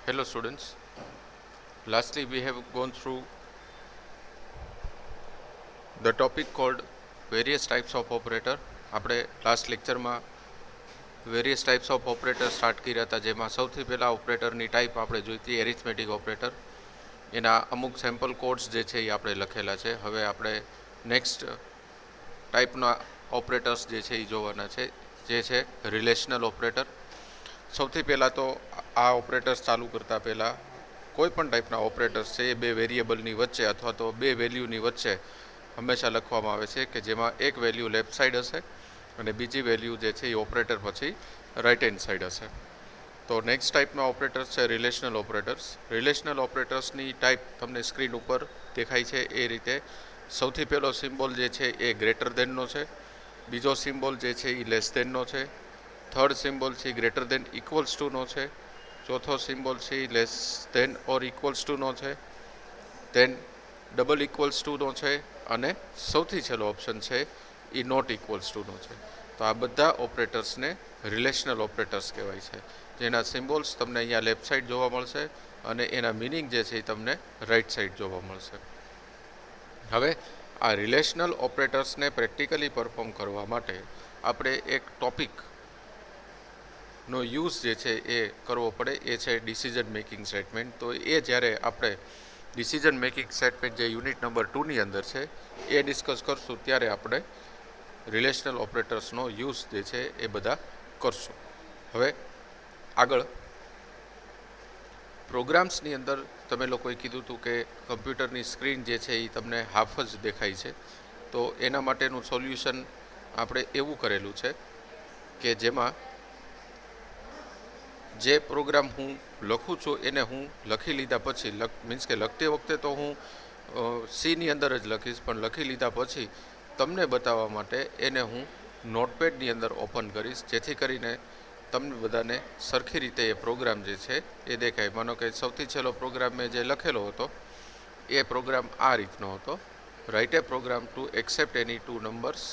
Hello students. Lastly we have gone through the topic called various types of operator. આપણે last લેક્ચરમાં various types of operator start કર્યા હતા, જેમાં સૌથી પહેલાં ઓપરેટરની ટાઈપ આપણે જોઈ હતી એરિથમેટિક ઓપરેટર. એના અમુક સેમ્પલ કોડ્સ જે છે એ આપણે લખેલા છે. હવે આપણે નેક્સ્ટ ટાઈપના ઓપરેટર્સ જે છે એ જોવાના છે, જે છે રિલેશનલ ઓપરેટર. સૌથી પહેલાં તો આ ઓપરેટર્સ ચાલુ કરતાં પહેલાં કોઈ પણ ટાઈપના ઓપરેટર્સ છે એ બે વેરિયેબલની વચ્ચે અથવા તો બે વેલ્યુની વચ્ચે હંમેશા લખવામાં આવે છે, કે જેમાં એક વેલ્યુ લેફ્ટ સાઈડ હશે અને બીજી વેલ્યુ જે છે એ ઓપરેટર પછી રાઇટ હેન્ડ સાઈડ હશે. તો નેક્સ્ટ ટાઈપના ઓપરેટર્સ છે રિલેશનલ ઓપરેટર્સ. રિલેશનલ ઓપરેટર્સની ટાઈપ તમને સ્ક્રીન ઉપર દેખાય છે એ રીતે. સૌથી પહેલો સિમ્બોલ જે છે એ ગ્રેટર દેનનો છે, બીજો સિમ્બોલ જે છે એ લેસ દેનનો છે, થર્ડ સિમ્બોલ છે ગ્રેટર દેન ઇક્વલ્સ ટુનો છે, ચોથો સિમ્બોલ છે લેસ દેન ઓર ઇક્વલ્સ ટુનો છે, દેન ડબલ ઇક્વલ્સ ટુનો છે, અને સૌથી છેલ્લો ઓપ્શન છે એ નોટ ઇક્વલ્સ ટુનો છે. તો આ બધા ઓપરેટર્સને રિલેશનલ ઓપરેટર્સ કહેવાય છે, જેના સિમ્બોલ્સ તમને અહીંયા લેફ્ટ સાઈડ જોવા મળશે અને એના મિનિંગ જે છે એ તમને રાઈટ સાઈડ જોવા મળશે. હવે આ રિલેશનલ ઓપરેટર્સને પ્રેક્ટિકલી પરફોર્મ કરવા માટે આપણે એક ટોપિકનો યુઝ જે છે એ કરવો પડે, એ છે ડિસિઝન મેકિંગ સ્ટેટમેન્ટ. તો એ જ્યારે આપણે ડિસિઝન મેકિંગ સ્ટેટમેન્ટ જે યુનિટ નંબર 2ની અંદર છે એ ડિસ્કસ કરશું, ત્યારે આપણે રિલેશનલ ઓપરેટર્સનો યુઝ જે છે એ બધા કરશું. હવે આગળ પ્રોગ્રામ્સની અંદર તમે લોકોએ કીધું હતું કે કમ્પ્યુટરની સ્ક્રીન જે છે એ તમને હાફ જ દેખાય છે. તો એના માટેનું સોલ્યુશન આપણે એવું કરેલું છે કે જેમાં જે પ્રોગ્રામ હું લખું છું એને હું લખી લીધા પછી મીન્સ કે લખતી વખતે તો હું સીની અંદર જ લખીશ, પણ લખી લીધા પછી તમને બતાવવા માટે એને હું નોટપેડની અંદર ઓપન કરીશ, જેથી કરીને તમને બધાને સરખી રીતે એ પ્રોગ્રામ જે છે એ દેખાય. માનો કે સૌથી છેલ્લો પ્રોગ્રામ મેં જે લખેલો હતો એ પ્રોગ્રામ આ રીતનો હતો: write a program to accept any two numbers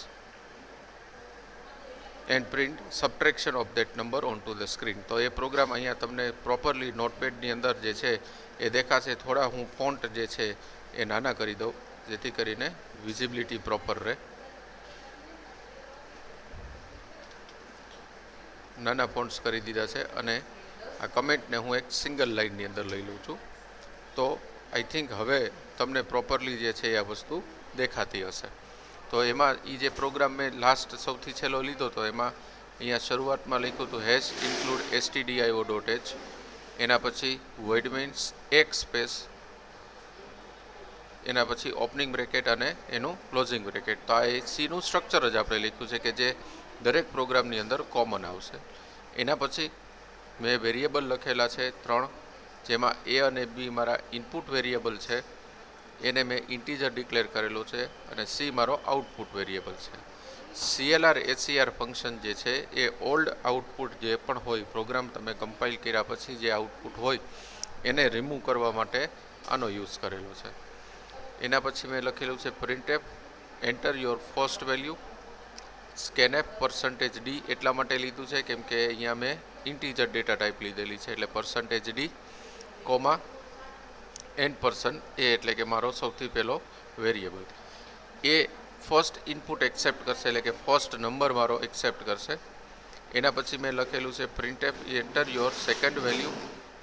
and print subtraction of that number on to the screen. તો એ પ્રોગ્રામ અહીંયા તમને પ્રોપરલી નોટપેડની અંદર જે છે એ દેખાશે. થોડા હું ફોન્ટ જે છે એ નાના કરી દઉં, જેથી કરીને વિઝિબિલિટી પ્રોપર રહે. નાના ફોન્ટ્સ કરી દીધા છે અને આ કમેન્ટને હું એક સિંગલ લાઇનની અંદર લઈ લઉં છું. તો આઈ થિંક હવે તમને પ્રોપરલી જે છે એ આ વસ્તુ દેખાતી હશે. તો એમાં એ જે પ્રોગ્રામ મેં લાસ્ટ સૌથી છેલ્લો લીધો હતો, એમાં અહીંયા શરૂઆતમાં લખ્યું હતું હેશ ઇન્ક્લુડ stdio.h, એના પછી વોઇડ મીન્સ એક સ્પેસ, એના પછી ઓપનિંગ બ્રેકેટ અને એનું ક્લોઝિંગ બ્રેકેટ. તો આ સીનું સ્ટ્રક્ચર જ આપણે લખ્યું છે કે જે દરેક પ્રોગ્રામની અંદર કોમન આવશે. એના પછી મેં વેરિયેબલ લખેલા છે 3, જેમાં એ અને બી મારા ઇનપુટ વેરિયેબલ છે, એને મેં ઇન્ટીજર ડિક્લેર કરેલું છે, અને સી મારો આઉટપુટ વેરિયેબલ છે. CLR ACR ફંક્શન જે છે એ ઓલ્ડ આઉટપુટ જે પણ હોય, પ્રોગ્રામ તમે કમ્પાઇલ કર્યા પછી જે આઉટપુટ હોય એને રિમૂવ કરવા માટે આનો યુઝ કરેલો છે. એના પછી મેં લખેલું છે printf enter your first value. Scanf %d એટલા માટે લીધું છે કેમ કે અહીંયા મેં ઇન્ટીજર ડેટા ટાઈપ લીધેલી છે, એટલે %d, n%, એ એટલે કે મારો સૌથી પહેલો વેરિયેબલ. એ ફર્સ્ટ ઇનપુટ એક્સેપ્ટ કરશે, એટલે કે ફર્સ્ટ નંબર મારો એક્સેપ્ટ કરશે. એના પછી મેં લખેલું છે printf enter your second value,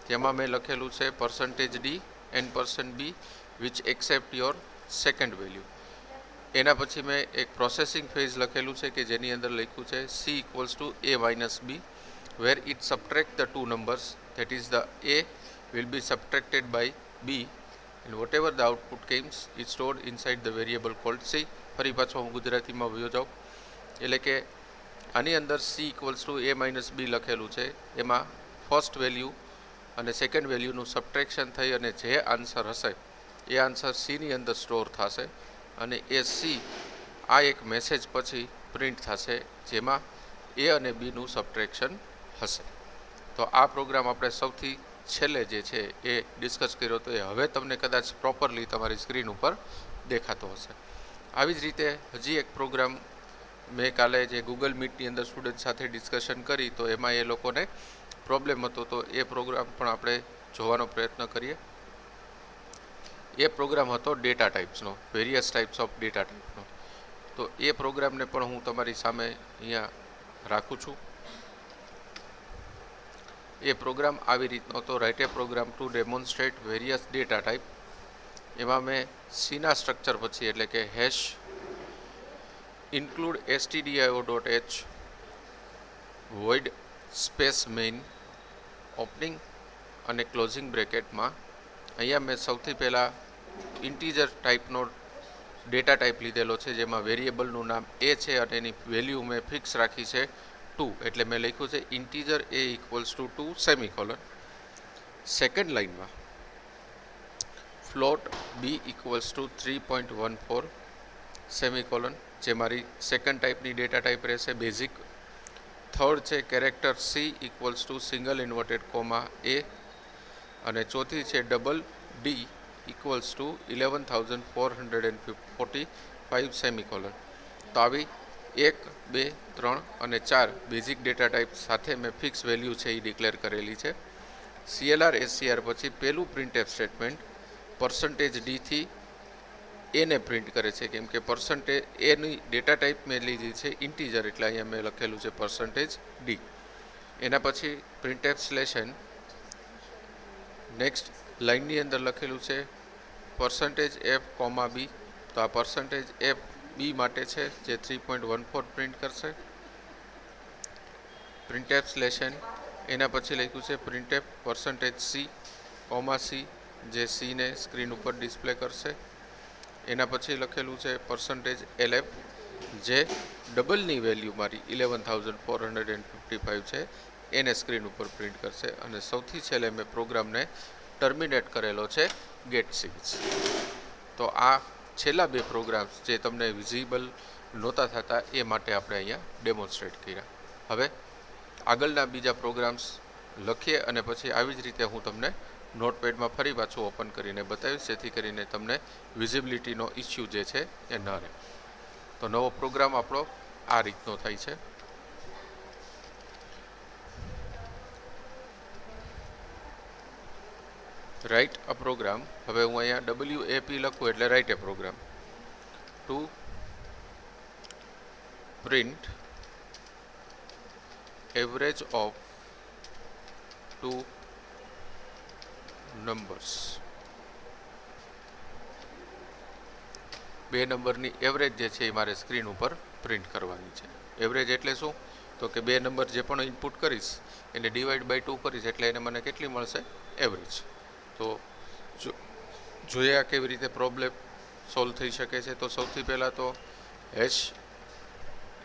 જેમાં મેં લખેલું છે %d, n%b which accept your second value. એના પછી મેં એક પ્રોસેસિંગ ફેઝ લખેલું છે કે જેની અંદર લખ્યું છે c = a - b, where it subtract the two numbers, that is the a will be subtracted by b and whatever the output comes is stored inside the variable called c. ફરી પાછો હું ગુજરાતીમાં વયો જાઉં, એટલે કે આની અંદર c = a - b લખેલું છે, એમાં ફર્સ્ટ વેલ્યુ અને સેકન્ડ વેલ્યુનું સબટ્રેક્શન થઈ અને જે આન્સર હશે એ આન્સર સીની અંદર સ્ટોર થશે, અને એ સી આ એક મેસેજ પછી પ્રિન્ટ થશે જેમાં એ અને બીનું સબટ્રેક્શન હશે. તો આ પ્રોગ્રામ આપણે સૌથી છેલ્લે જે છે એ ડિસ્કસ કર્યો હતો, એ હવે તમને કદાચ પ્રોપરલી તમારી સ્ક્રીન ઉપર દેખાતો હશે. આવી જ રીતે હજી એક પ્રોગ્રામ મેં કાલે જે ગૂગલ મીટની અંદર સ્ટુડન્ટ સાથે ડિસ્કશન કરી, તો એમાં એ લોકોને પ્રોબ્લેમ હતો, તો એ પ્રોગ્રામ પણ આપણે જોવાનો પ્રયત્ન કરીએ. એ પ્રોગ્રામ હતો ડેટા ટાઈપ્સનો, વેરિયસ ટાઈપ્સ ઓફ ડેટા ટાઈપનો. તો એ પ્રોગ્રામને પણ હું તમારી સામે અહીંયા રાખું છું. એ પ્રોગ્રામ આવી રીતનો હતો, write a program to demonstrate various data type. એમાં મેં સીના સ્ટ્રક્ચર પછી એટલે કે hash include stdio.h void space main opening અને ક્લોઝિંગ બ્રેકેટમાં અહીંયા મેં સૌથી પહેલાં ઇન્ટીજર ટાઈપનો ડેટા ટાઈપ લીધેલો છે, જેમાં વેરિયેબલનું નામ એ છે અને એની વેલ્યુ મેં ફિક્સ રાખી છે 2. એટલે મેં લખ્યું છે integer a equals to 2 semicolon. Second લાઇનમાં float b equals to 3.14 semicolon, જે મારી સેકન્ડ ટાઈપની ડેટા ટાઈપ રહેશે બેઝિક. થર્ડ છે character c equals to single inverted comma a, અને ચોથી છે double d equals to 11,445 semicolon. તો આવી 1, 2, 3 અને 4 બેઝિક ડેટા ટાઈપ સાથે મેં ફિક્સ વેલ્યુ છે એ ડિક્લેર કરેલી છે. CLR SCR પછી પહેલું પ્રિન્ટએફ સ્ટેટમેન્ટ પર્સન્ટેજ ડીથી એને પ્રિન્ટ કરે છે, કેમ કે પર્સન્ટેજ એની ડેટા ટાઈપ મેં લીધી છે ઇન્ટીજર, એટલે અહીંયા મેં લખેલું છે પર્સન્ટેજ ડી. એના પછી પ્રિન્ટએફ સ્લેશન નેક્સ્ટ લાઇનની અંદર લખેલું છે પર્સન્ટેજ એફ કોમા બી. તો આ પર્સન્ટેજ એફ બી માટે છે, જે 3.14 પ્રિન્ટ કરશે. પ્રિન્ટએફ સ્લેશન એના પછી લખ્યું છે printf percentage C comma C, જે સીને સ્ક્રીન ઉપર ડિસ્પ્લે કરશે. એના પછી લખેલું છે પર્સન્ટેજ એલએફ, જે ડબલની વેલ્યુ મારી 11,455 છે એને સ્ક્રીન ઉપર પ્રિન્ટ કરશે. અને સૌથી છેલ્લે મેં પ્રોગ્રામને ટર્મિનેટ કરેલો છે ગેટ સિગ્સ. તો આ છેલ્લા બે પ્રોગ્રામ્સ જે તમને વિઝિબલ નહોતા થતા એ માટે આપણે અહીંયા ડેમોન્સ્ટ્રેટ કર્યા. હવે આગળના બીજા પ્રોગ્રામ્સ લખીએ અને પછી આવી જ રીતે હું તમને નોટપેડમાં ફરી પાછું ઓપન કરીને બતાવીશ, જેથી કરીને તમને વિઝિબિલિટીનો ઇસ્યુ જે છે એ ન રહે. તો નવો પ્રોગ્રામ આપણો આ રીતનો થાય છે. Write a program. હવે હું અહીંયા WAP લખું એટલે write a program to print average of 2 numbers. બે નંબરની એવરેજ જે છે એ મારે સ્ક્રીન ઉપર પ્રિન્ટ કરવાની છે. એવરેજ એટલે શું? તો કે બે નંબર જે પણ ઇનપુટ કરીશ એને ડિવાઈડ બાય 2 કરીશ એટલે એને મને કેટલી મળશે? એવરેજ. તો જોઈએ આ કેવી રીતે પ્રોબ્લેમ સોલ્વ થઈ શકે છે. તો સૌથી પહેલાં તો hash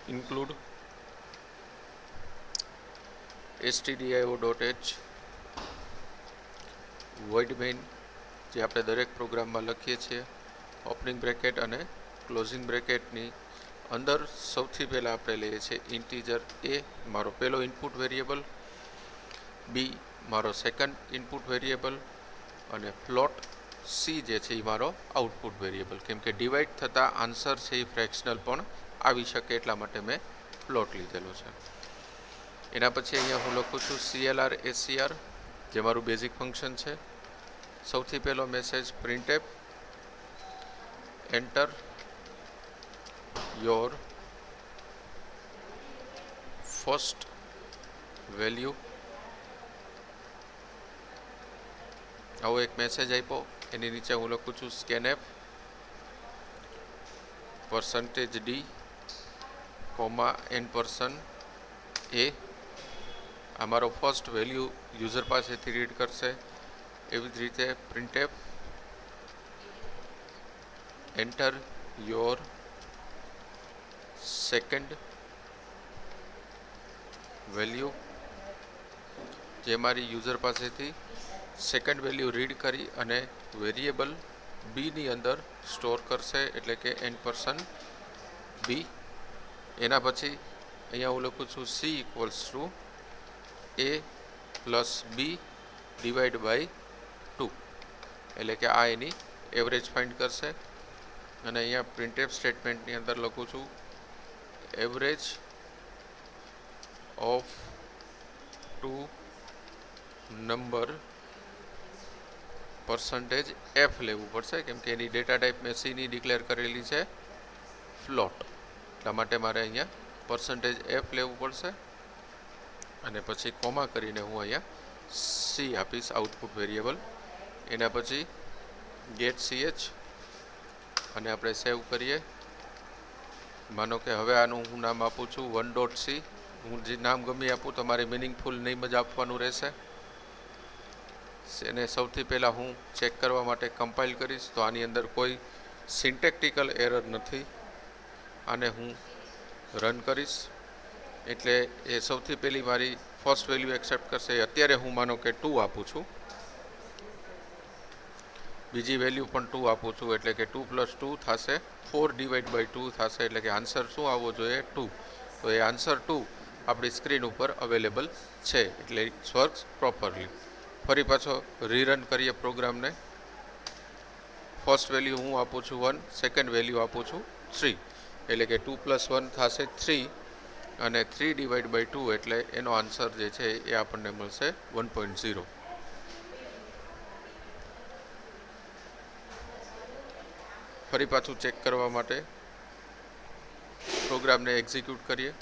include stdio.h void main, જે આપણે દરેક પ્રોગ્રામમાં લખીએ છીએ, ઓપનિંગ બ્રેકેટ અને ક્લોઝિંગ બ્રેકેટની અંદર સૌથી પહેલાં આપણે લઈએ છીએ ઇન્ટીજર એ મારો પહેલો ઇનપુટ વેરિયેબલ, બી મારો સેકન્ડ ઇનપુટ વેરિયેબલ અને ફ્લોટ સી જે છે એ મારો આઉટપુટ વેરિયેબલ. કેમ કે ડિવાઈડ થતાં આન્સર છે એ ફ્રેક્શનલ પણ આવી શકે એટલા માટે મેં ફ્લોટ લીધેલો છે. એના પછી અહીંયા હું લખું છું CLR SCR, જે મારું બેઝિક ફંક્શન છે. સૌથી પહેલો message printf enter your first value. આવો એક મેસેજ આપ્યો. એની નીચે હું લખું છું scanf percentage D comma n% એ. આ મારો ફર્સ્ટ વેલ્યુ યુઝર પાસેથી રીડ કરશે. એવી જ રીતે printf enter your second value, જે મારી યુઝર પાસેથી સેકન્ડ વેલ્યુ રીડ કરી અને વેરિયેબલ બીની અંદર સ્ટોર કરશે, એટલે કે n% બી. એના પછી અહીંયા હું લખું છું C equals to A plus B divide by 2, એટલે કે આ એની એવરેજ ફાઇન્ડ કરશે. અને અહીંયા પ્રિન્ટએફ સ્ટેટમેન્ટની અંદર લખું છું average of 2 number percentage F લેવું પડશે, કેમ કે એની ડેટા ટાઈપ મેં સીની ડિક્લેર કરેલી છે ફ્લોટ, એટલા માટે મારે અહીંયા પર્સન્ટેજ એફ લેવું પડશે અને પછી કોમા કરીને હું અહીંયા સી આપીશ આઉટપુટ વેરિયેબલ. એના પછી ગેટ સીએચ અને આપણે સેવ કરીએ. માનો કે હવે આનું હું નામ આપું છું 1.c. હું જે નામ ગમે આપું તમારે મિનિંગફુલ નેમ જ આપવાનું રહેશે. એને સૌથી પહેલાં હું ચેક કરવા માટે કમ્પાઇલ કરીશ, તો આની અંદર કોઈ સિન્ટેક્ટિકલ એરર નથી. આને હું રન કરીશ એટલે એ સૌથી પહેલી મારી ફર્સ્ટ વેલ્યુ એક્સેપ્ટ કરશે. અત્યારે હું માનો કે 2 આપું છું, બીજી વેલ્યુ પણ 2 આપું છું, એટલે કે 2 + 2 થશે 4/2 થશે, એટલે કે આન્સર શું આવવો જોઈએ 2. તો એ આન્સર 2 આપણી સ્ક્રીન ઉપર અવેલેબલ છે, એટલે ઇટ્સ વર્ક્સ પ્રોપરલી. ફરી પાછો રીરન કરીએ પ્રોગ્રામને. ફર્સ્ટ વેલ્યુ હું આપું છું 1, સેકન્ડ વેલ્યુ આપું છું 3, એટલે કે 2 + 1 થશે 3 અને 3/2 એટલે એનો આન્સર જે છે એ આપણને મળશે 1.0. ફરી પાછું ચેક કરવા માટે પ્રોગ્રામને એક્ઝિક્યુટ કરીએ.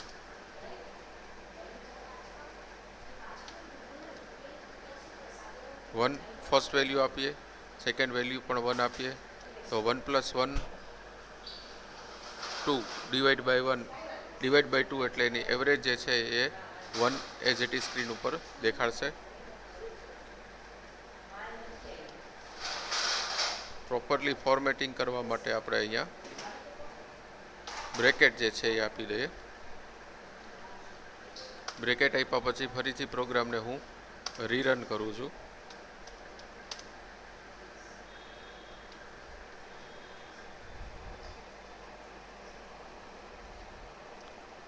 વન ફર્સ્ટ વેલ્યુ આપીએ, સેકન્ડ વેલ્યુ પણ 1 આપીએ, તો 1 + 1 2 /1 એટલે એની એવરેજ જે છે એ 1 એઝ ઇટ ઇઝ સ્ક્રીન ઉપર દેખાડશે. પ્રોપરલી ફોર્મેટિંગ કરવા માટે આપણે અહીંયા બ્રેકેટ જે છે એ આપી દઈએ. બ્રેકેટ આપ્યા પછી ફરીથી પ્રોગ્રામને હું રીરન કરું છું.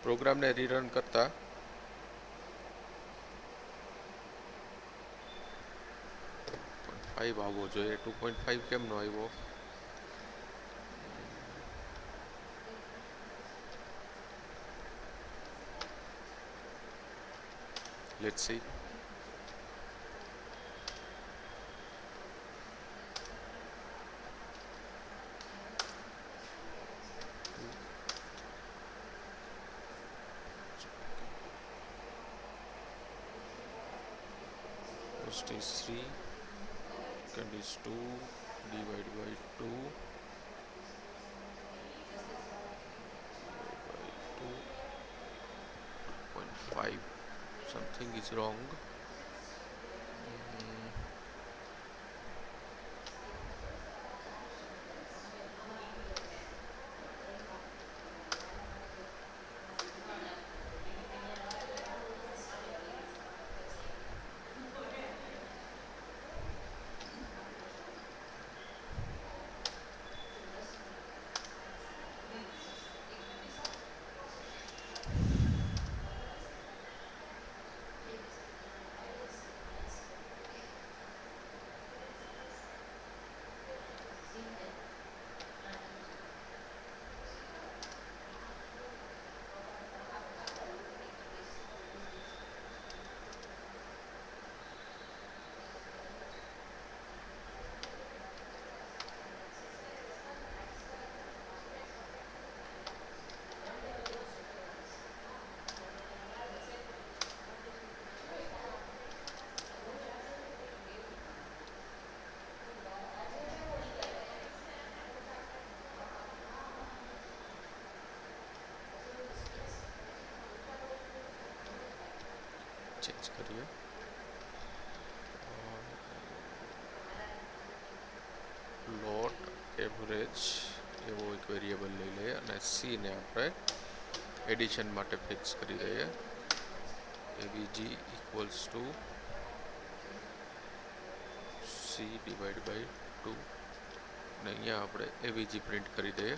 પ્રોગ્રામને રીરન કરતા ફાઈવ આવવો જોઈએ, 2.5 કેમ નો આવ્યો? Let's see. First is 3, second is 2 / 2 2.5. Something is wrong. Change કરીએ. લોટ એવરેજ એવો એક વેરિયેબલ લઈ લઈએ અને સીને આપણે એડિશન માટે ફિક્સ કરી દઈએ. avg = c/2 અને અહીંયા આપણે avg પ્રિન્ટ કરી દઈએ.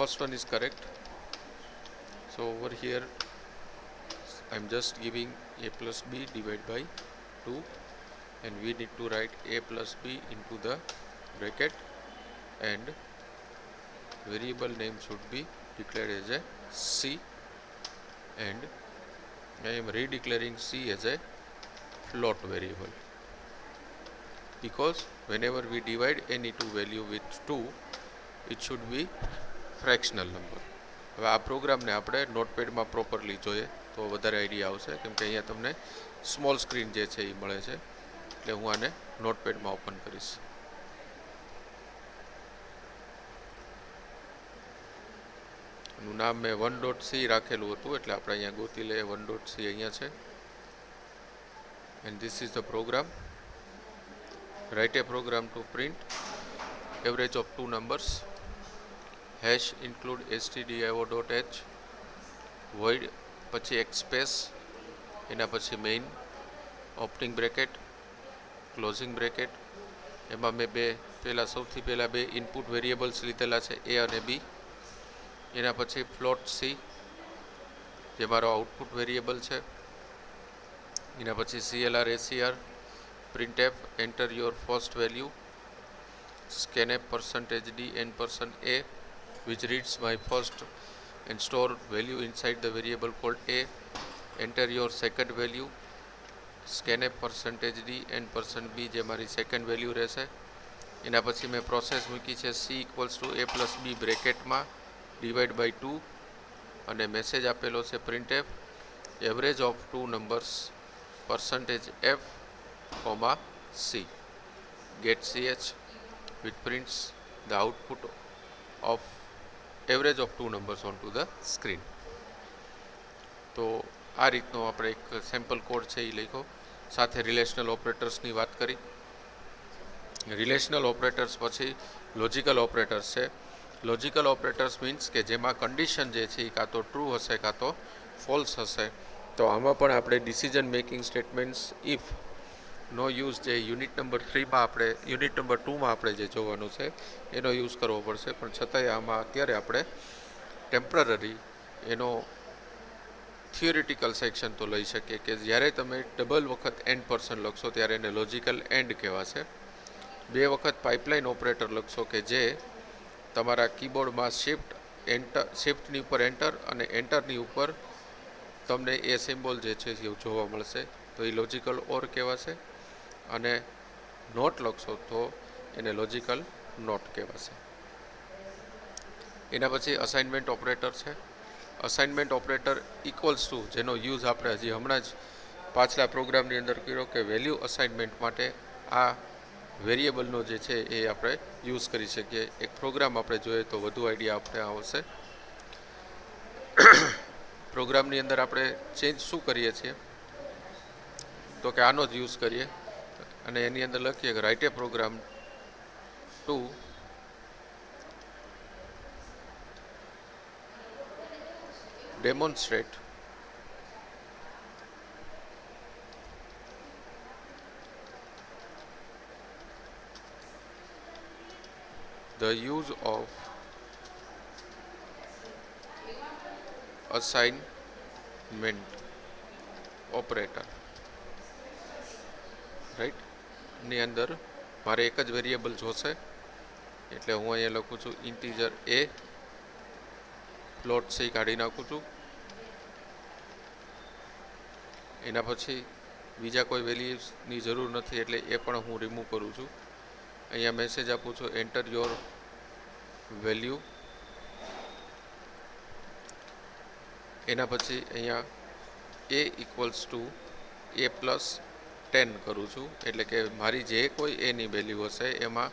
first one is correct. So over here I'm just giving a plus b divided by 2, and we need to write a plus b into the bracket, and variable name should be declared as a c, and I am redeclaring c as a float variable, because whenever we divide any two value with 2, it should be fractional number. હવે આ પ્રોગ્રામને આપણે નોટપેડમાં properly જોઈએ તો વધારે idea આવશે, કેમ કે અહીંયા તમને સ્મોલ સ્ક્રીન જે છે એ મળે છે, એટલે હું આને નોટપેડમાં ઓપન કરીશ. એનું નામ મેં 1.c રાખેલું હતું, એટલે આપણે અહીંયા ગોતી લઈએ. 1.c અહીંયા છે, and this is the program. Write a program to print average of two numbers. Hash include stdio.h, void પછી એક સ્પેસ, એના પછી main, opening bracket, closing bracket. એમાં મેં સૌથી પહેલાં બે ઇનપુટ વેરિયેબલ્સ લીધેલા છે, એ અને બી. એના પછી ફ્લોટ સી, જે મારો આઉટપુટ વેરિયેબલ છે. એના પછી CLR ACR, printf enter your first value, scanf %d and %a, which reads my first and store value inside the variable called a. Enter your second value, scanf %d and %b, જે મારી second value રહેશે. એના પછી મેં process મૂકી છે c = a + b બ્રેકેટમાં divide by 2, અને મેસેજ આપેલો છે printf average of two numbers %f, c, get ch, which prints the output of average of two numbers onto the screen. તો આ રીતનો આપણે એક સેમ્પલ કોડ છે એ લખ્યો. સાથે રિલેશનલ ઓપરેટર્સની વાત કરી. રિલેશનલ ઓપરેટર્સ પછી લોજિકલ ઓપરેટર્સ છે. લોજિકલ ઓપરેટર્સ મીન્સ કે જેમાં કન્ડિશન જે છે એ કાં તો ટ્રુ હશે કાં તો ફોલ્સ હશે. તો આમાં પણ આપણે ડિસિઝન મેકિંગ સ્ટેટમેન્ટ્સ ઇફ નો યુઝ જે યુનિટ નંબર 3માં આપણે યુનિટ નંબર 2માં આપણે જે જોવાનું છે એનો યુઝ કરવો પડશે, પણ છતાંય આમાં અત્યારે આપણે ટેમ્પરરી એનો થિયોરિટિકલ સેક્શન તો લઈ શકીએ કે જ્યારે તમે ડબલ વખત એન્ડ પર્સન લખશો ત્યારે એને લોજિકલ એન્ડ કહેવાશે. બે વખત પાઇપલાઇન ઓપરેટર લખશો કે જે તમારા કીબોર્ડમાં શિફ્ટની ઉપર એન્ટર અને એન્ટરની ઉપર તમને એ સિમ્બોલ જે છે એ જોવા મળશે, તો એ લોજિકલ ઓર કહેવાશે. અને નોટ લખશો તો એને લોજિકલ નોટ કહેવાશે. એના પછી અસાઇનમેન્ટ ઓપરેટર છે. અસાઇનમેન્ટ ઓપરેટર ઇક્વલ્સ ટુ, જેનો યુઝ આપણે હજી હમણાં જ પાછલા પ્રોગ્રામની અંદર કર્યો કે વેલ્યુ અસાઇનમેન્ટ માટે આ વેરિયેબલનો જે છે એ આપણે યુઝ કરી શકીએ. એક પ્રોગ્રામ આપણે જોઈએ તો વધુ આઈડિયા આપણે આવશે. પ્રોગ્રામની અંદર આપણે ચેન્જ શું કરીએ છીએ તો કે આનો જ યુઝ કરીએ, અને એની અંદર લખીએ કે write a program to demonstrate the use of assignment operator. Write, ની અંદર મારે એક જ વેરિયેબલ જોશે, એટલે હું અહીંયા લખું છું ઇન્ટીજર a, ફ્લોટ c કાઢી નાખું છું. એના પછી બીજા કોઈ વેલ્યુની જરૂર નથી, એટલે એ પણ હું રિમૂવ કરું છું. અહીંયા મેસેજ આપું છું એન્ટર યોર વેલ્યુ. એના પછી અહીંયા a = a + 10 કરું છું, એટલે કે મારી જે કોઈ એની વેલ્યુ હશે એમાં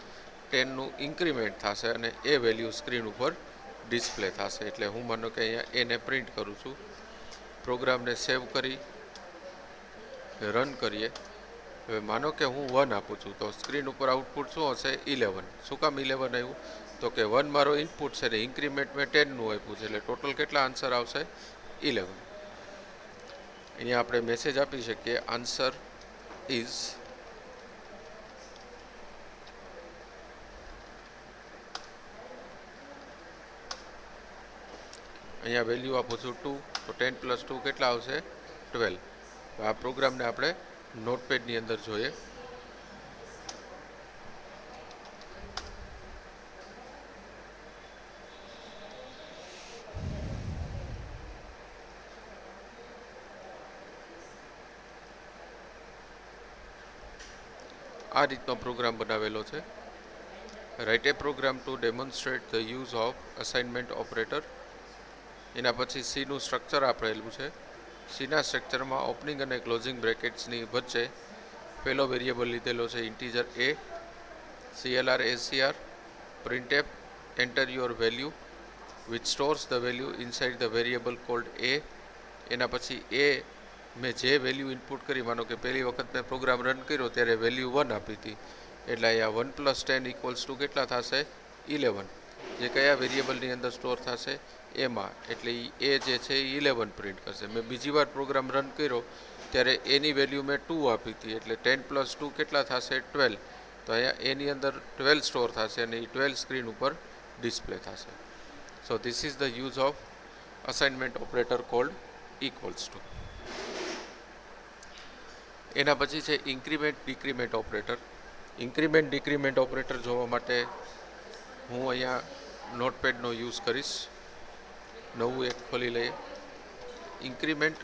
10નું ઇન્ક્રીમેન્ટ થશે અને એ વેલ્યુ સ્ક્રીન ઉપર ડિસ્પ્લે થશે. એટલે હું માનો કે અહીંયા એને પ્રિન્ટ કરું છું. પ્રોગ્રામને સેવ કરી રન કરીએ. હવે માનો કે હું 1 આપું છું તો સ્ક્રીન ઉપર આઉટપુટ શું હશે? 11. શું કામ 11 આવ્યું? તો કે 1 મારો ઇનપુટ છે ને ઇન્ક્રીમેન્ટ મેં 10નું આપ્યું છે, એટલે ટોટલ કેટલા આન્સર આવશે? 11. અહીંયા આપણે મેસેજ આપી શકીએ આન્સર ઇઝ અહીંયા વેલ્યુ આપું છું 2, તો 10 + 2 કેટલા આવશે? 12. આ પ્રોગ્રામને આપણે નોટપેડની અંદર જોઈએ. આ રીતનો પ્રોગ્રામ બનાવેલો છે. Write a program to demonstrate the use of assignment operator. એના પછી સીનું સ્ટ્રક્ચર આપેલું છે. સીના સ્ટ્રક્ચરમાં ઓપનિંગ અને ક્લોઝિંગ બ્રેકેટ્સની વચ્ચે પહેલો વેરિયેબલ લીધેલો છે integer a, CLR ACR, printf, enter your value which stores the value inside the variable called a. એના પછી a મેં જે વેલ્યુ ઇનપુટ કરી, માનો કે પહેલી વખત મેં પ્રોગ્રામ રન કર્યો ત્યારે વેલ્યુ 1 આપી હતી, એટલે અહીંયા 1 + 10 = કેટલા થશે? 11. જે કયા વેરિયેબલની અંદર સ્ટોર થશે? એમાં, એટલે એ જે છે એ 11 પ્રિન્ટ કરશે. મેં બીજી વાર પ્રોગ્રામ રન કર્યો ત્યારે એની વેલ્યુ મેં 2 આપી હતી, એટલે 10 + 2 કેટલા થશે? 12. તો અહીંયા એની અંદર 12 સ્ટોર થશે અને એ 12 સ્ક્રીન ઉપર ડિસ્પ્લે થશે. સો this is the use of assignment operator cold =. એના પછી છે increment decrement operator. Increment decrement operator જોવા માટે હું અહીંયા નોટપેડનો યુઝ કરીશ. નવું એક ખોલી લઈએ. ઇન્ક્રીમેન્ટ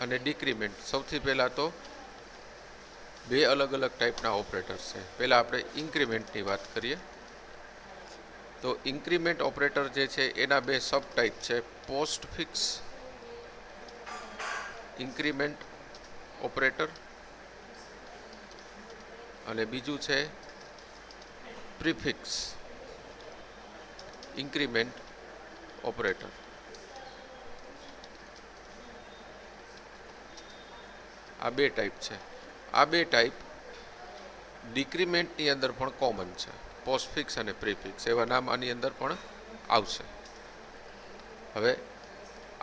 અને ડિક્રીમેન્ટ, સૌથી પહેલાં તો બે અલગ અલગ ટાઈપના ઓપરેટર્સ છે. પહેલાં આપણે ઇન્ક્રીમેન્ટની વાત કરીએ. તો ઇન્ક્રીમેન્ટ ઓપરેટર જે છે એના બે સબ ટાઈપ છે. પોસ્ટફિક્સ ઇન્ક્રીમેન્ટ ઓપરેટર અને બીજું છે પ્રીફિક્સ ઇન્ક્રીમેન્ટ ઓપરેટર. આ બે ટાઈપ છે. આ બે ટાઈપ ડિક્રીમેન્ટની અંદર પણ કોમન છે. પોસ્ટફિક્સ અને પ્રીફિક્સ એવા નામ આની અંદર પણ આવશે. હવે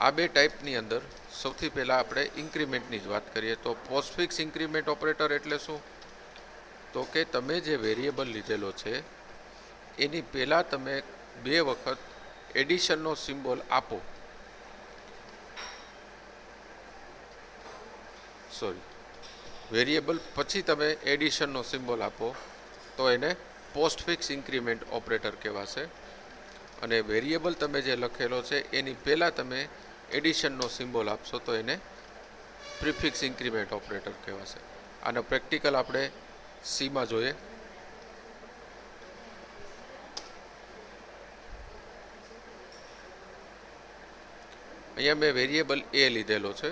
આ બે ટાઈપની અંદર સૌથી પહેલાં આપણે ઇન્ક્રીમેન્ટની જ વાત કરીએ. તો પોસ્ટફિક્સ ઇન્ક્રીમેન્ટ ઓપરેટર એટલે શું? તો કે તમે જે વેરિયેબલ લીધેલો છે એની પહેલાં તમે 2 વખત એડિશનનો સિમ્બોલ આપો. વેરિયેબલ પછી તમે એડિશનનો સિમ્બોલ આપો તો એને પોસ્ટફિક્સ ઇન્ક્રીમેન્ટ ઓપરેટર કહેવાશે. અને વેરિયેબલ તમે જે લખેલો છે એની પહેલાં તમે એડિશનનો સિમ્બોલ આપશો તો એને પ્રીફિક્સ ઇન્ક્રીમેન્ટ ઓપરેટર કહેવાશે. આનો પ્રેક્ટિકલ આપણે સીમાં જોઈએ. અહીંયા મેં વેરિયેબલ એ લીધેલો છે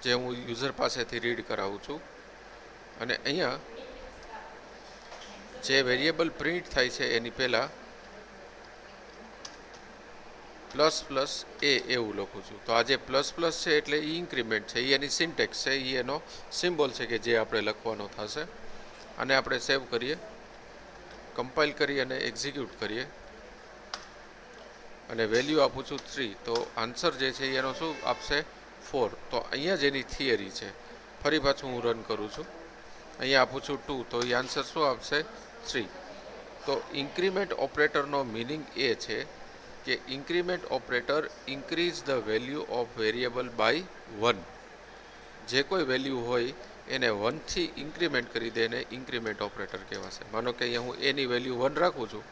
જે હું યુઝર પાસેથી રીડ કરાવું છું. અને અહીંયા જે વેરિયેબલ પ્રિન્ટ થાય છે એની પહેલાં ++a એવું લખું છું. તો આ જે ++ છે એટલે એ ઇન્ક્રીમેન્ટ છે, એ એની સિન્ટેક્સ છે, એ એનો સિમ્બોલ છે કે જે આપણે લખવાનો થશે. અને આપણે સેવ કરીએ, કમ્પાઇલ કરી અને એક્ઝિક્યુટ કરીએ અને વેલ્યુ આપું છું 3. તો આન્સર જે છે એનો શું આપશે? 4. તો અહીંયા જેની થિયરી છે, ફરી પાછું હું રન કરું છું, અહીંયા આપું છું 2, તો એ આન્સર શું આપશે? 3. તો ઇન્ક્રીમેન્ટ ઓપરેટરનો મિનિંગ એ છે કે increment operator increase the value of variable by 1. જે કોઈ વેલ્યુ હોય એને 1થી ઇન્ક્રીમેન્ટ કરી દે એને ઇન્ક્રીમેન્ટ ઓપરેટર કહેવાશે. માનો કે અહીંયા હું એની વેલ્યુ 1 રાખું છું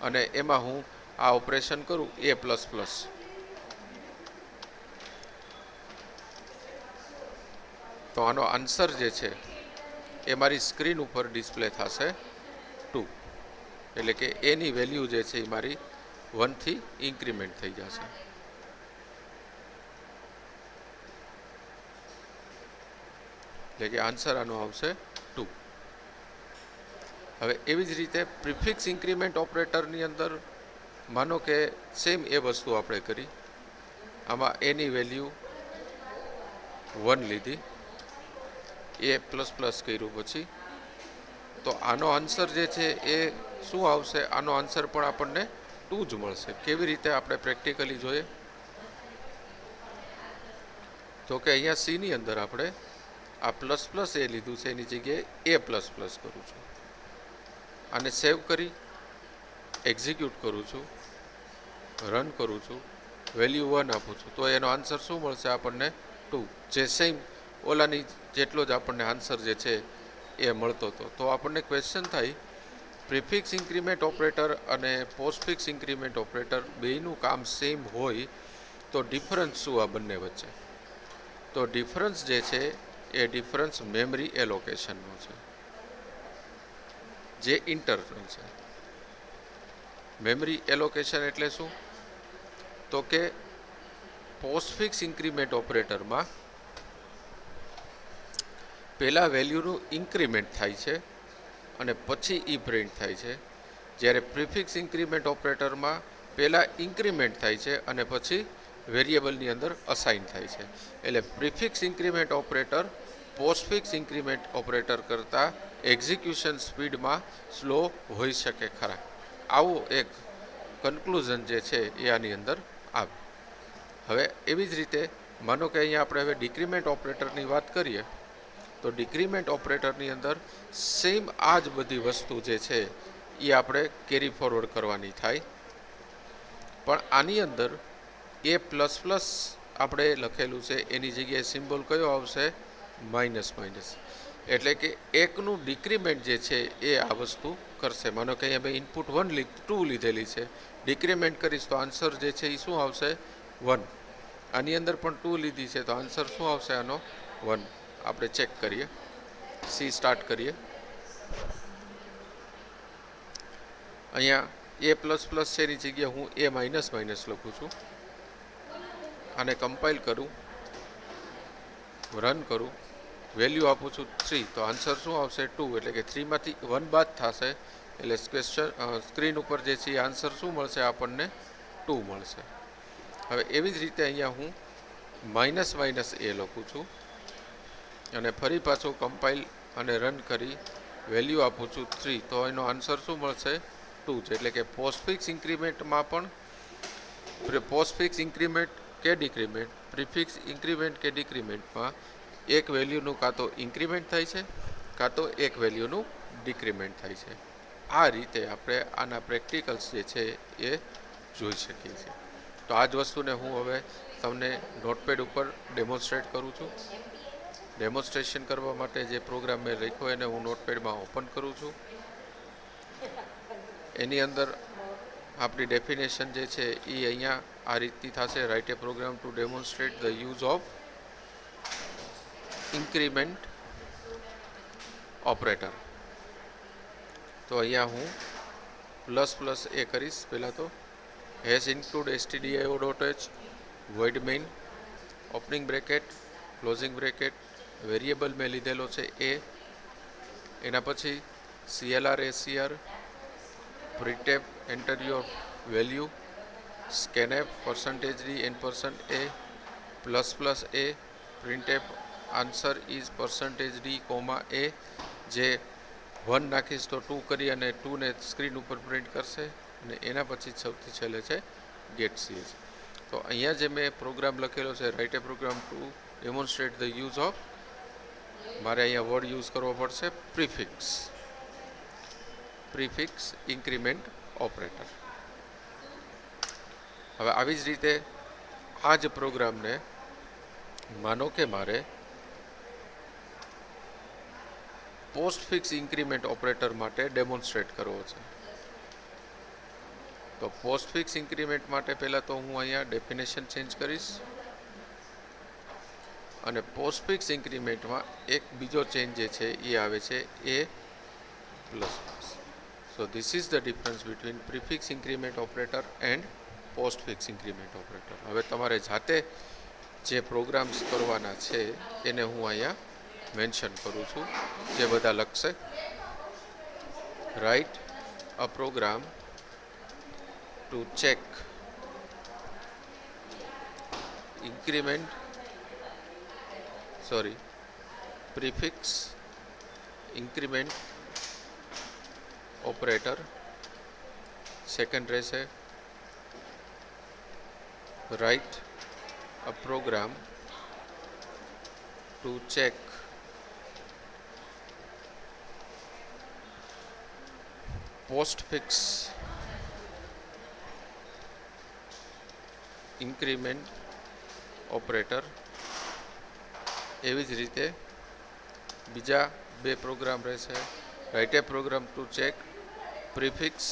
અને એમાં હું આ ઓપરેશન કરું a++, તો આનો આન્સર જે છે એ મારી સ્ક્રીન ઉપર ડિસ્પ્લે થશે 2. એટલે કે એની વેલ્યુ જે છે એ મારી 1થી ઇન્ક્રીમેન્ટ થઈ જશે. એટલે કે આન્સર આનો આવશે 2. હવે એવી જ રીતે પ્રીફિક્સ ઇન્ક્રીમેન્ટ ઓપરેટરની અંદર માનો કે સેમ એ વસ્તુ આપણે કરી. આમાં એની વેલ્યુ 1 લીધી, a++ કર્યું પછી, તો આનો આન્સર જે છે એ શું આવશે? આનો આન્સર પણ આપણને 2 જ મળશે. કેવી રીતે આપણે પ્રેક્ટિકલી જોઈએ તો કે અહીંયા સીની અંદર આપણે આ ++ એ લીધું છે એની જગ્યાએ a++ કરું છું. આને સેવ કરી એક્ઝિક્યુટ કરું છું, રન કરું છું, વેલ્યુ 1 આપું છું તો એનો આન્સર શું મળશે આપણને 2, જે સેમ ઓલાની જેટલો જ આપણને આન્સર જે છે એ મળતો હતો. તો આપણને ક્વેશ્ચન થાય પ્રિફિક્સ ઇન્ક્રીમેન્ટ ઓપરેટર અને પોસ્ટફિક્સ ઇન્ક્રીમેન્ટ ઓપરેટર બેયનું કામ સેમ હોય તો ડિફરન્સ શું આ બંને વચ્ચે? તો ડિફરન્સ જે છે એ ડિફરન્સ મેમરી એલોકેશનનો છે, જે ઇન્ટરનલ છે. મેમરી એલોકેશન એટલે શું? તો કે પોસ્ટફિક્સ ઇન્ક્રીમેન્ટ ઓપરેટરમાં પહેલાં વેલ્યુનું ઇન્ક્રીમેન્ટ થાય છે અને પછી ઈ પ્રિન્ટ થાય છે, જ્યારે પ્રિફિક્સ ઇન્ક્રીમેન્ટ ઓપરેટરમાં પહેલાં ઇન્ક્રીમેન્ટ થાય છે અને પછી વેરિયેબલની અંદર અસાઇન થાય છે. એટલે prefix increment operator postfix increment operator કરતાં એક્ઝિક્યુશન સ્પીડમાં સ્લો હોઈ શકે ખરા. આવું એક કન્ક્લુઝન જે છે એ આની અંદર આવે. હવે એવી જ રીતે માનો કે અહીંયા આપણે હવે ડિક્રીમેન્ટ ઓપરેટરની વાત કરીએ તો ડિક્રીમેન્ટ ઓપરેટરની અંદર સેમ આ જ બધી વસ્તુ જે છે એ આપણે કેરી ફોરવર્ડ કરવાની થાય, પણ આની અંદર એ પ્લસ પ્લસ આપણે લખેલું છે એની જગ્યાએ સિમ્બોલ કયો આવશે? Minus minus. એટલે કે એકનું ડિક્રીમેન્ટ જે છે એ આ વસ્તુ કરશે. માનો કે અહીંયા મેં ઇનપુટ 2 લીધેલી છે, ડિક્રીમેન્ટ કરીશ તો આન્સર જે છે એ શું આવશે? 1. આની અંદર પણ 2 લીધી છે તો આન્સર શું આવશે આનો? 1. આપણે ચેક કરીએ, સી સ્ટાર્ટ કરીએ. અહીંયા એ પ્લસ પ્લસ છે એની જગ્યાએ હું એ માઇનસ માઇનસ લખું છું. આને કમ્પાઇલ કરું, રન કરું, વેલ્યુ આપું છું 3 તો આન્સર શું આવશે? 2. એટલે કે 3માંથી 1 બાદ થશે એટલે સ્ક્રીન ઉપર જે છે એ આન્સર શું મળશે આપણને? 2 મળશે. હવે એવી જ રીતે અહીંયા હું માઇનસ માઇનસ એ લખું છું અને ફરી પાછું કમ્પાઇલ અને રન કરી વેલ્યુ આપું છું 3 તો એનો આન્સર શું મળશે? 2 છે. એટલે કે પોસ્ટફિક્સ ઇન્ક્રીમેન્ટમાં પણ પોસ્ટફિક્સ ઇન્ક્રીમેન્ટ કે ડિક્રીમેન્ટ, પ્રિફિક્સ ઇન્ક્રીમેન્ટ કે ડિક્રીમેન્ટમાં એક વેલ્યુનું કાં તો ઇન્ક્રીમેન્ટ થાય છે કાં તો એક વેલ્યુનું ડિક્રીમેન્ટ થાય છે. આ રીતે આપણે આના પ્રેક્ટિકલ્સ જે છે એ જોઈ શકીએ છીએ. તો આ જ વસ્તુને હું હવે તમને નોટપેડ ઉપર ડેમોન્સ્ટ્રેટ કરું છું. ડેમોન્સ્ટ્રેશન કરવા માટે જે પ્રોગ્રામ મેં લખ્યો એને હું નોટપેડમાં ઓપન કરું છું. એની અંદર આપણી ડેફિનેશન જે છે એ અહીંયા આ રીતની થશે: write a program to demonstrate the use of increment operator. તો અહીંયા હું પ્લસ પ્લસ એ કરીશ. પહેલાં તો hash include stdio.h void main opening bracket closing bracket, variable મેં લીધેલો છે એ, એના પછી CLR ACR printf enter your value, scanf %d and %a plus plus A printf answer is %d, a જે 1 નાખીશ તો 2 કરી અને 2 ને સ્ક્રીન ઉપર પ્રિન્ટ કરશે અને એના પછી સૌથી છેલ્લે છે ગેટ ch. તો અહીંયા જે મેં પ્રોગ્રામ લખેલો છે write a program to demonstrate the use of, મારે અહીંયા વર્ડ યુઝ કરવો પડશે પ્રિફિક્સ ઇન્ક્રીમેન્ટ ઓપરેટર. હવે આવી જ રીતે આ જ પ્રોગ્રામને માનો કે મારે પોસ્ટફિક્સ ઇન્ક્રીમેન્ટ ઓપરેટર માટે ડેમોન્સ્ટ્રેટ કરવો છે. તો પોસ્ટફિક્સ ઇન્ક્રીમેન્ટ માટે પહેલાં તો હું અહીંયા ડેફિનેશન ચેન્જ કરીશ અને પોસ્ટફિક્સ ઇન્ક્રીમેન્ટમાં એક બીજો ચેન્જ જે છે એ આવે છે a plus plus. So this is the difference between prefix increment operator and postfix increment operator. હવે તમારે જાતે જે પ્રોગ્રામ્સ કરવાના છે એને હું અહીંયા મેન્શન કરું છું, જે બધા લખશે. Write a program to check prefix increment operator. Second રહેશે write a program to check postfix increment operator. એવી જ રીતે બીજા બે પ્રોગ્રામ રહેશે. Write a program to check prefix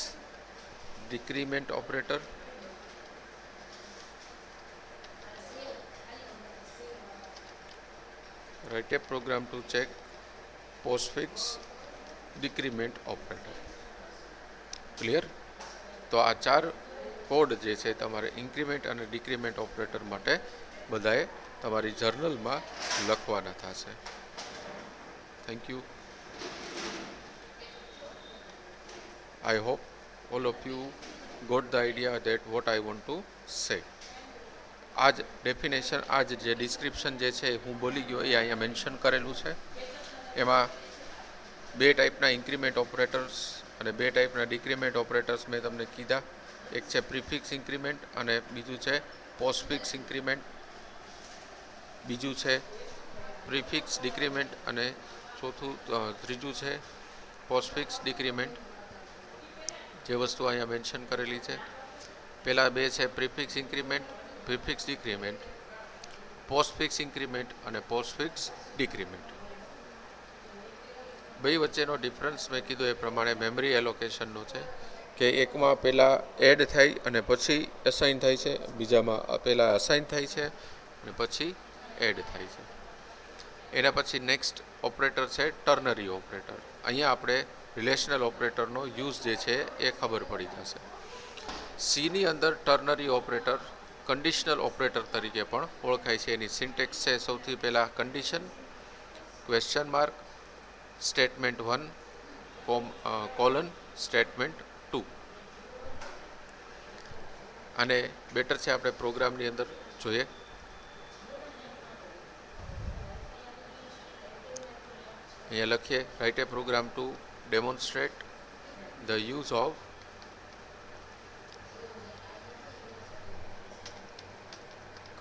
decrement operator. Write a program to check postfix decrement operator. Clear? તો આ ચાર કોડ જે છે તમારે ઇન્ક્રીમેન્ટ અને ડિક્રીમેન્ટ ઓપરેટર માટે બધાએ તમારી જર્નલમાં લખવાના થશે. Thank you. I hope all of you got the idea that what I want to say. આજ ડેફિનેશન, આજ જે ડિસ્ક્રિપ્શન જે છે હું બોલી ગયો એ અહીંયા મેન્શન કરેલું છે. એમાં બે ટાઈપના ઇન્ક્રીમેન્ટ ઓપરેટર્સ અને બે ટાઈપના ડિક્રીમેન્ટ ઓપરેટર્સ મેં તમને કીધા. એક છે પ્રિફિક્સ ઇન્ક્રીમેન્ટ અને બીજું છે પોસ્ટફિક્સ ઇન્ક્રીમેન્ટ. બીજું છે પ્રિફિક્સ ડિક્રીમેન્ટ અને ત્રીજું છે પોસ્ટફિક્સ ડિક્રીમેન્ટ. જે વસ્તુ અહીંયા મેન્શન કરેલી છે. પહેલાં બે છે prefix increment, prefix decrement, postfix increment અને પોસ્ટફિક્સ ડિક્રીમેન્ટ. બે વચ્ચેનો ડિફરન્સ મેં કીધું એ પ્રમાણે મેમરી એલોકેશનનો છે કે એકમાં પહેલાં એડ થાય અને પછી અસાઇન થાય છે, બીજામાં પહેલાં અસાઇન થાય છે અને પછી એડ થાય છે. એના પછી નેક્સ્ટ ઓપરેટર છે ટર્નરી ઓપરેટર. અહીંયા આપણે રિલેશનલ ઓપરેટરનો યુઝ જે છે એ ખબર પડી જશે. સીની અંદર ટર્નરી ઓપરેટર કન્ડિશનલ ઓપરેટર તરીકે પણ ઓળખાય છે. એની સિન્ટેક્સ છે સૌથી પહેલાં condition, question mark, statement 1 colon statement 2. અને બેટર છે આપણે પ્રોગ્રામની અંદર જોઈએ. અહીંયા લખીએ write a program to demonstrate the use of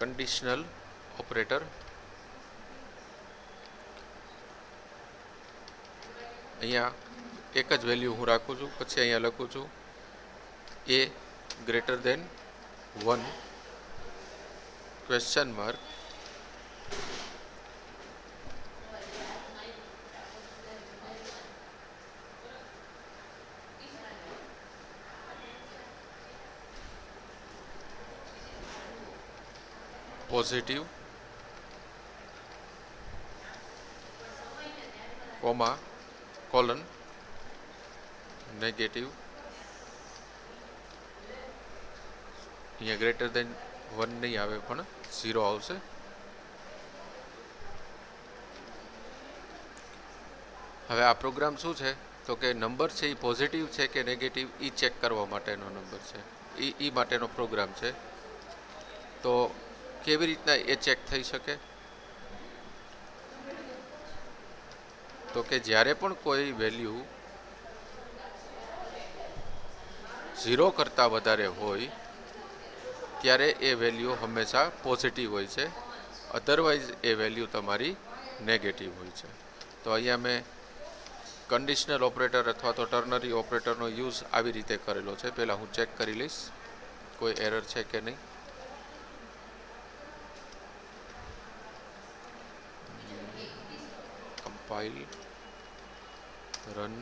conditional operator. અહીંયા એક જ વેલ્યુ હું રાખું છું, પછી અહીંયા લખું છું a greater than 1 question mark positive comma colon negative. અહીંયા ગ્રેટર દેન 1 નહીં આવે પણ 0 આવશે. હવે આ પ્રોગ્રામ શું છે તો કે નંબર છે એ પોઝિટિવ છે કે નેગેટિવ એ ચેક કરવા માટેનો નંબર છે, એ માટેનો પ્રોગ્રામ છે. તો કેવી રીતના એ ચેક થઈ શકે? તો કે જ્યારે પણ કોઈ વેલ્યુ 0 કરતાં વધારે હોય ત્યારે એ વેલ્યુ હંમેશા પોઝિટિવ હોય છે, અધરવાઇઝ એ વેલ્યુ તમારી નેગેટિવ હોય છે. તો અહીંયા મેં કન્ડિશનલ ઓપરેટર અથવા તો ટર્નરી ઓપરેટરનો યુઝ આવી રીતે કરેલો છે. પહેલાં હું ચેક કરી લઈશ કોઈ એરર છે કે નહીં. ફાઇલ રન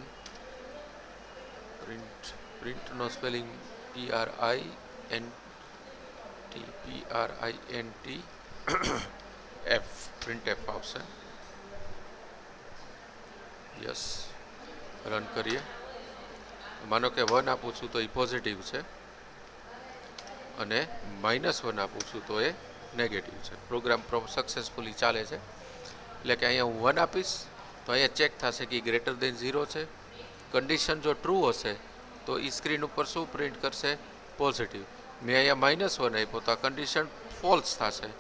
પ્રિન્ટનો spelling PRINT F print f આવશે. યસ, રન કરીએ. માનો કે 1 આપું છું તો એ પોઝિટિવ છે અને -1 આપું છું તો એ નેગેટિવ છે. પ્રોગ્રામ સક્સેસફુલી ચાલે છે. એટલે કે અહીંયા હું 1 આપીશ તો અહીંયા ચેક થશે કે ગ્રેટર દેન 0 છે. કન્ડિશન જો ટ્રુ હશે તો એ સ્ક્રીન ઉપર શું પ્રિન્ટ કરશે? પોઝિટિવ. મેં અહીંયા -1 આપ્યો તો આ કન્ડિશન ફોલ્સ થશે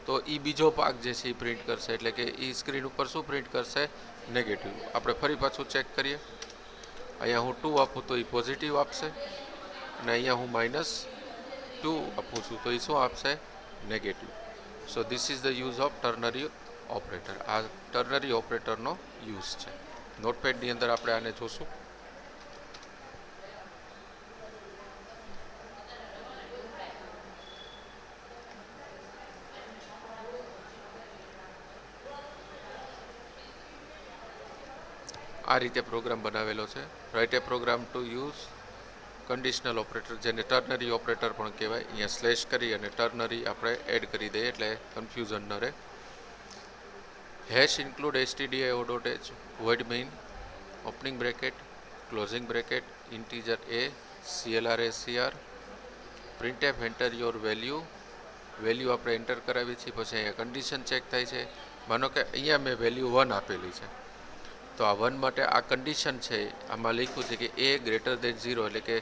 તો એ બીજો ભાગ જે છે એ પ્રિન્ટ કરશે. એટલે કે એ સ્ક્રીન ઉપર શું પ્રિન્ટ કરશે? નેગેટિવ. આપણે ફરી પાછું ચેક કરીએ. અહીંયા હું 2 આપું તો એ પોઝિટિવ આપશે અને અહીંયા હું -2 આપું છું તો એ શું આપશે? Negative. So this is the use of ternary operator. આ ટર્નરી ઓપરેટરનો યુઝ છે. નોટપેડની અંદર આપણે આને જોશું. આ રીતે પ્રોગ્રામ બનાવેલો છે. Write a program to use conditional operator, જેને ટર્નરી ઓપરેટર પણ કહેવાય. અહીંયા સ્લેશ કરી અને ટર્નરી આપણે એડ કરી દઈએ એટલે કન્ફ્યુઝન ન રહે. Hash include stdio.h void main opening bracket closing bracket integer a clr scr printf enter your value આપણે એન્ટર કરાવી છે. પછી અહીંયા કન્ડિશન ચેક થાય છે. માનો કે અહીંયા મેં વેલ્યુ 1 આપેલી છે, તો આ 1 માટે આ કન્ડિશન છે, આમાં લખ્યું છે કે a ગ્રેટર દેન 0, એટલે કે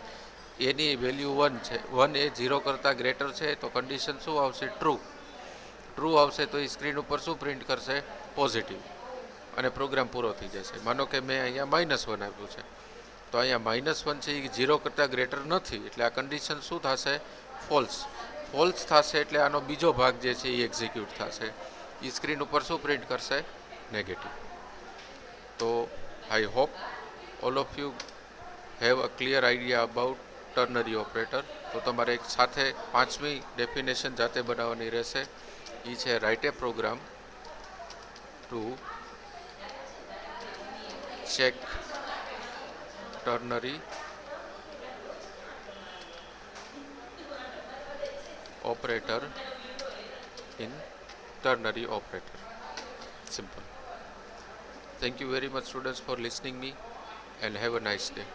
એની વેલ્યુ 1 છે, 1 એ 0 કરતાં ગ્રેટર છે, તો કન્ડિશન શું આવશે? ટ્રુ આવશે. તો એ સ્ક્રીન ઉપર શું પ્રિન્ટ કરશે? પોઝિટિવ, અને પ્રોગ્રામ પૂરો થઈ જશે. માનો કે મેં અહીંયા -1 આપ્યું છે, તો અહીંયા -1 છે એ 0 કરતાં ગ્રેટર નથી, એટલે આ કન્ડિશન શું થશે? ફોલ્સ થશે. એટલે આનો બીજો ભાગ જે છે એ એક્ઝિક્યુટ થશે. એ સ્ક્રીન ઉપર શું પ્રિન્ટ કરશે? નેગેટિવ. તો I hope all of you have a clear idea about ternary operator. તો તમારે એક સાથે 5મી ડેફિનેશન જાતે બનાવવાની રહેશે. એ છે write a program to check ternary operator in ternary operator. Simple. Thank you very much students for listening me, and have a nice day.